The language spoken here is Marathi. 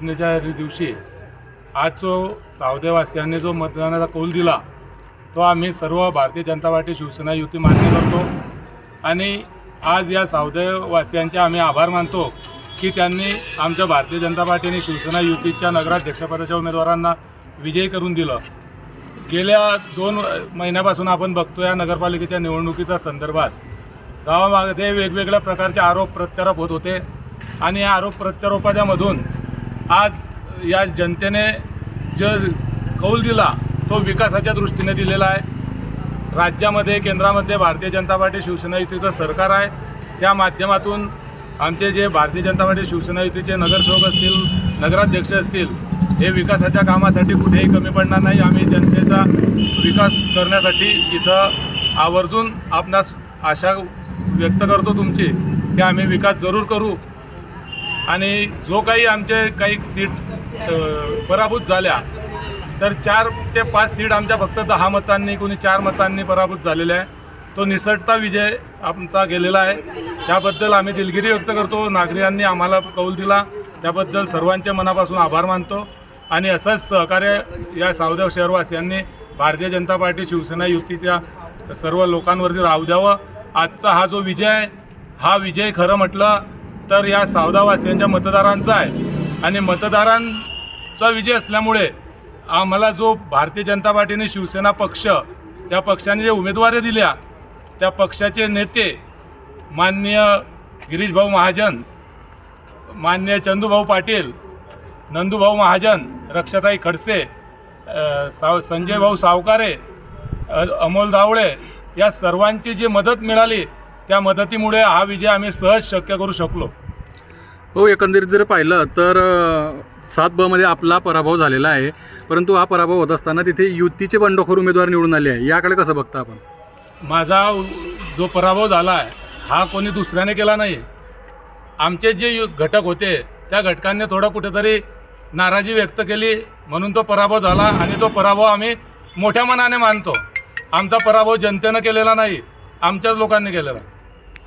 गुरुपूजनेच्या दिवशी आज जो सावदेवासियांनी जो मतदानाचा कौल दिला तो आम्ही सर्व भारतीय जनता पार्टी शिवसेना युती मान्य करतो आणि आज या सावदेवासियांचे आम्ही आभार मानतो की त्यांनी आमच्या भारतीय जनता पार्टीने शिवसेना युतीच्या नगराध्यक्षपदाच्या उमेदवारांना विजयी करून दिलं। गेल्या 2 महिन्यापासून आपण बघतो या नगरपालिकेच्या निवडणुकीच्या संदर्भात गावामध्ये वेगवेगळ्या प्रकारचे आरोप प्रत्यारोप होत होते आणि या आरोप प्रत्यारोपाच्या मधून आज या जनतेने जो कौल दिला तो विकासाच्या दृष्टीने दिलेला आहे। राज्यामध्ये केंद्रामध्ये भारतीय जनता पार्टी शिवसेना युतीचं सरकार आहे, त्या माध्यमातून आमचे जे भारतीय जनता पार्टी शिवसेना युतीचे नगरसेवक असतील, नगराध्यक्ष असतील, हे विकासाच्या कामासाठी कुठेही कमी पडणार नाही। आम्ही जनतेचा विकास करण्यासाठी इथं आवर्जून आपणास आशा व्यक्त करतो तुमची की आम्ही विकास जरूर करू आणि जो काही आमचे काही सीट पराभूत झाल्या तर 4 ते 5 सीट आमच्या फक्त 10 मतांनी कोणी 4 मतांनी पराभूत झालेल्या आहे। तो निसटता विजय आमचा गेलेला आहे, त्याबद्दल आम्ही दिलगिरी व्यक्त करतो। नागरिकांनी आम्हाला कौल दिला त्याबद्दल सर्वांच्या मनापासून आभार मानतो आणि असंच सहकार्य या सावदेव शहरवासियांनी भारतीय जनता पार्टी शिवसेना युतीच्या सर्व लोकांवरती राहू द्यावं। आजचा हा जो विजय आहे हा विजय खरं म्हटलं तर या सावदेवासियांच्या मतदारांचा आहे आणि मतदारांचा विजय असल्यामुळे आम्हाला जो भारतीय जनता पार्टीने शिवसेना पक्ष या पक्षाने जे उमेदवारी दिल्या त्या पक्षाचे नेते माननीय गिरीशभाऊ महाजन, माननीय चंदूभाऊ पाटील, नंदूभाऊ महाजन, रक्षाताई खडसे, संजय भाऊ सावकारे, अमोल दावळे या सर्वांची जी मदत मिळाली त्या मदतीमुळे हा विजय आम्ही सहज शक्य करू शकलो। हो, एकंदरीत जर पाहिलं तर 7ब मध्ये आपला पराभव झालेला आहे, परंतु हा पराभव होत असताना तिथे युतीचे बंडखोर उमेदवार निवडून आले आहे, याकडे कसं बघता आपण? माझा जो पराभव झाला आहे हा कोणी दुसऱ्याने केला नाही। आमचे जे घटक होते त्या घटकांनी थोडं कुठेतरी नाराजी व्यक्त केली म्हणून तो पराभव झाला आणि तो पराभव आम्ही मोठ्या मनाने मानतो। आमचा पराभव जनतेनं केलेला नाही, आमच्याच लोकांनी केलेला।